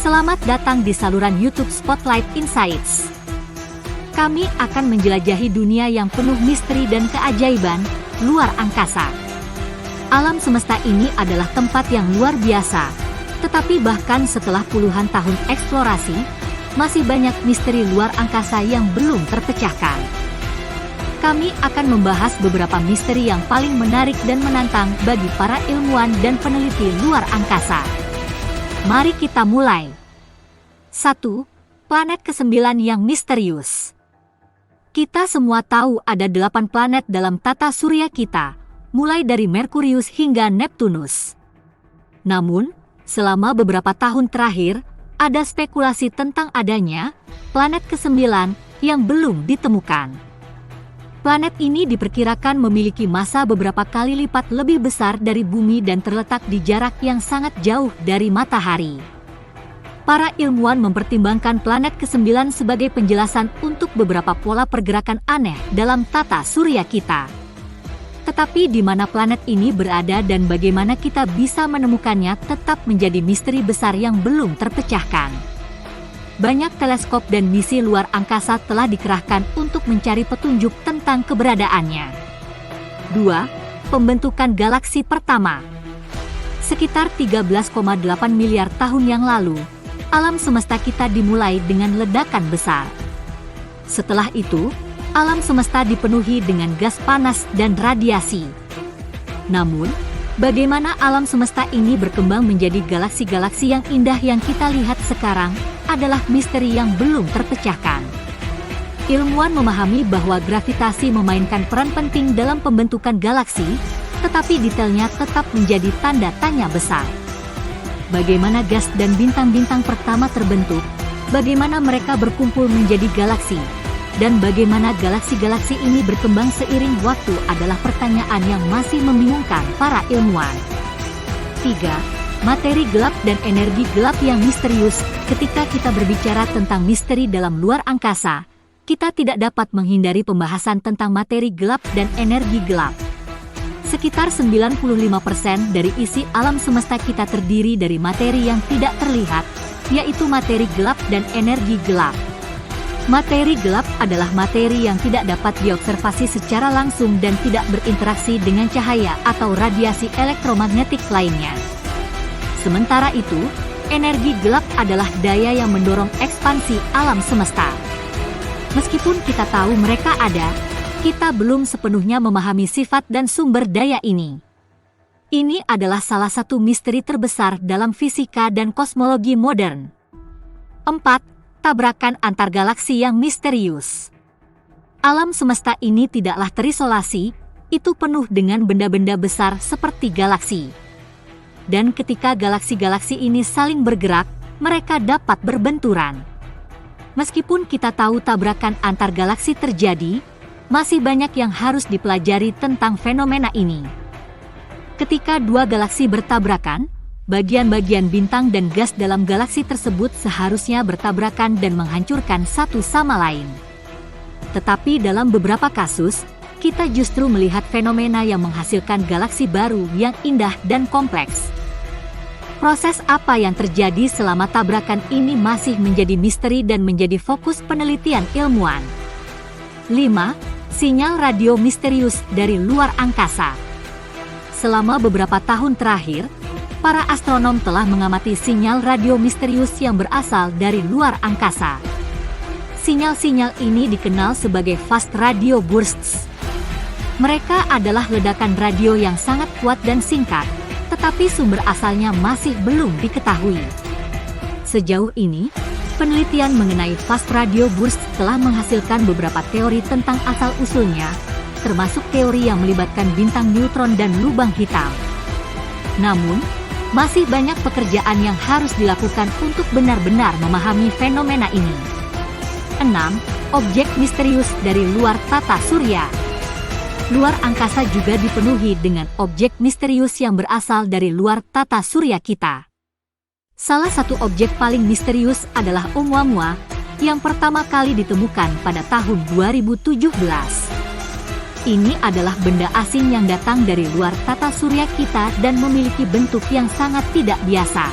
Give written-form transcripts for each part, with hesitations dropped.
Selamat datang di saluran YouTube Spotlight Insights. Kami akan menjelajahi dunia yang penuh misteri dan keajaiban luar angkasa. Alam semesta ini adalah tempat yang luar biasa, tetapi bahkan setelah puluhan tahun eksplorasi, masih banyak misteri luar angkasa yang belum terpecahkan. Kami akan membahas beberapa misteri yang paling menarik dan menantang bagi para ilmuwan dan peneliti luar angkasa. Mari kita mulai. 1. Planet ke-9 yang misterius. Kita semua tahu ada 8 planet dalam tata surya kita, mulai dari Merkurius hingga Neptunus. Namun, selama beberapa tahun terakhir, ada spekulasi tentang adanya planet ke-9 yang belum ditemukan. Planet ini diperkirakan memiliki massa beberapa kali lipat lebih besar dari Bumi dan terletak di jarak yang sangat jauh dari matahari. Para ilmuwan mempertimbangkan planet ke-9 sebagai penjelasan untuk beberapa pola pergerakan aneh dalam tata surya kita. Tetapi di mana planet ini berada dan bagaimana kita bisa menemukannya tetap menjadi misteri besar yang belum terpecahkan. Banyak teleskop dan misi luar angkasa telah dikerahkan untuk mencari petunjuk tentang keberadaannya. 2. Pembentukan galaksi pertama. Sekitar 13,8 miliar tahun yang lalu, alam semesta kita dimulai dengan ledakan besar. Setelah itu, alam semesta dipenuhi dengan gas panas dan radiasi. Namun, bagaimana alam semesta ini berkembang menjadi galaksi-galaksi yang indah yang kita lihat sekarang adalah misteri yang belum terpecahkan. Ilmuwan memahami bahwa gravitasi memainkan peran penting dalam pembentukan galaksi, tetapi detailnya tetap menjadi tanda tanya besar. Bagaimana gas dan bintang-bintang pertama terbentuk, bagaimana mereka berkumpul menjadi galaksi, dan bagaimana galaksi-galaksi ini berkembang seiring waktu adalah pertanyaan yang masih membingungkan para ilmuwan. 3. Materi gelap dan energi gelap yang misterius. Ketika kita berbicara tentang misteri dalam luar angkasa, kita tidak dapat menghindari pembahasan tentang materi gelap dan energi gelap. Sekitar 95% dari isi alam semesta kita terdiri dari materi yang tidak terlihat, yaitu materi gelap dan energi gelap. Materi gelap adalah materi yang tidak dapat diobservasi secara langsung dan tidak berinteraksi dengan cahaya atau radiasi elektromagnetik lainnya. Sementara itu, energi gelap adalah daya yang mendorong ekspansi alam semesta. Meskipun kita tahu mereka ada, kita belum sepenuhnya memahami sifat dan sumber daya ini. Ini adalah salah satu misteri terbesar dalam fisika dan kosmologi modern. 4. Tabrakan antar galaksi yang misterius. Alam semesta ini tidaklah terisolasi, itu penuh dengan benda-benda besar seperti galaksi. Dan ketika galaksi-galaksi ini saling bergerak, mereka dapat berbenturan. Meskipun kita tahu tabrakan antar galaksi terjadi, masih banyak yang harus dipelajari tentang fenomena ini. Ketika dua galaksi bertabrakan, bagian-bagian bintang dan gas dalam galaksi tersebut seharusnya bertabrakan dan menghancurkan satu sama lain. Tetapi dalam beberapa kasus, kita justru melihat fenomena yang menghasilkan galaksi baru yang indah dan kompleks. Proses apa yang terjadi selama tabrakan ini masih menjadi misteri dan menjadi fokus penelitian ilmuwan. 5. Sinyal radio misterius dari luar angkasa. Selama beberapa tahun terakhir, para astronom telah mengamati sinyal radio misterius yang berasal dari luar angkasa. Sinyal-sinyal ini dikenal sebagai fast radio bursts. Mereka adalah ledakan radio yang sangat kuat dan singkat, tetapi sumber asalnya masih belum diketahui. Sejauh ini, penelitian mengenai fast radio burst telah menghasilkan beberapa teori tentang asal-usulnya, termasuk teori yang melibatkan bintang neutron dan lubang hitam. Namun, masih banyak pekerjaan yang harus dilakukan untuk benar-benar memahami fenomena ini. 6. Objek misterius dari luar tata surya. Luar angkasa juga dipenuhi dengan objek misterius yang berasal dari luar tata surya kita. Salah satu objek paling misterius adalah Oumuamua, yang pertama kali ditemukan pada tahun 2017. Ini adalah benda asing yang datang dari luar tata surya kita dan memiliki bentuk yang sangat tidak biasa.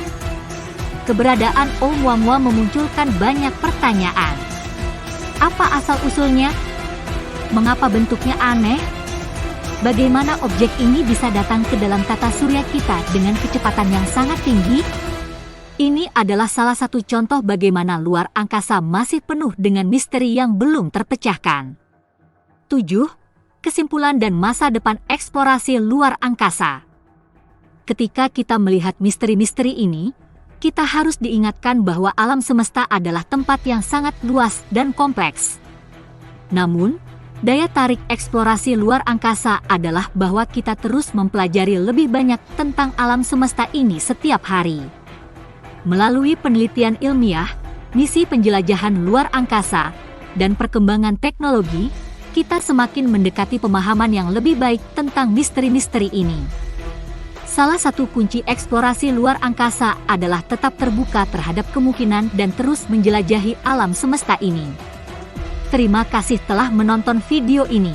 Keberadaan Oumuamua memunculkan banyak pertanyaan. Apa asal-usulnya? Mengapa bentuknya aneh? Bagaimana objek ini bisa datang ke dalam tata surya kita dengan kecepatan yang sangat tinggi? Ini adalah salah satu contoh bagaimana luar angkasa masih penuh dengan misteri yang belum terpecahkan. 7. Kesimpulan dan masa depan eksplorasi luar angkasa. Ketika kita melihat misteri-misteri ini, kita harus diingatkan bahwa alam semesta adalah tempat yang sangat luas dan kompleks. Namun, daya tarik eksplorasi luar angkasa adalah bahwa kita terus mempelajari lebih banyak tentang alam semesta ini setiap hari. Melalui penelitian ilmiah, misi penjelajahan luar angkasa, dan perkembangan teknologi, kita semakin mendekati pemahaman yang lebih baik tentang misteri-misteri ini. Salah satu kunci eksplorasi luar angkasa adalah tetap terbuka terhadap kemungkinan dan terus menjelajahi alam semesta ini. Terima kasih telah menonton video ini.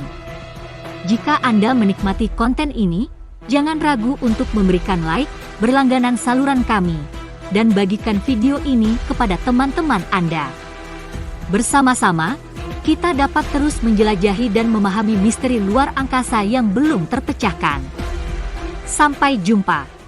Jika Anda menikmati konten ini, jangan ragu untuk memberikan like, berlangganan saluran kami, dan bagikan video ini kepada teman-teman Anda. Bersama-sama, kita dapat terus menjelajahi dan memahami misteri luar angkasa yang belum terpecahkan. Sampai jumpa.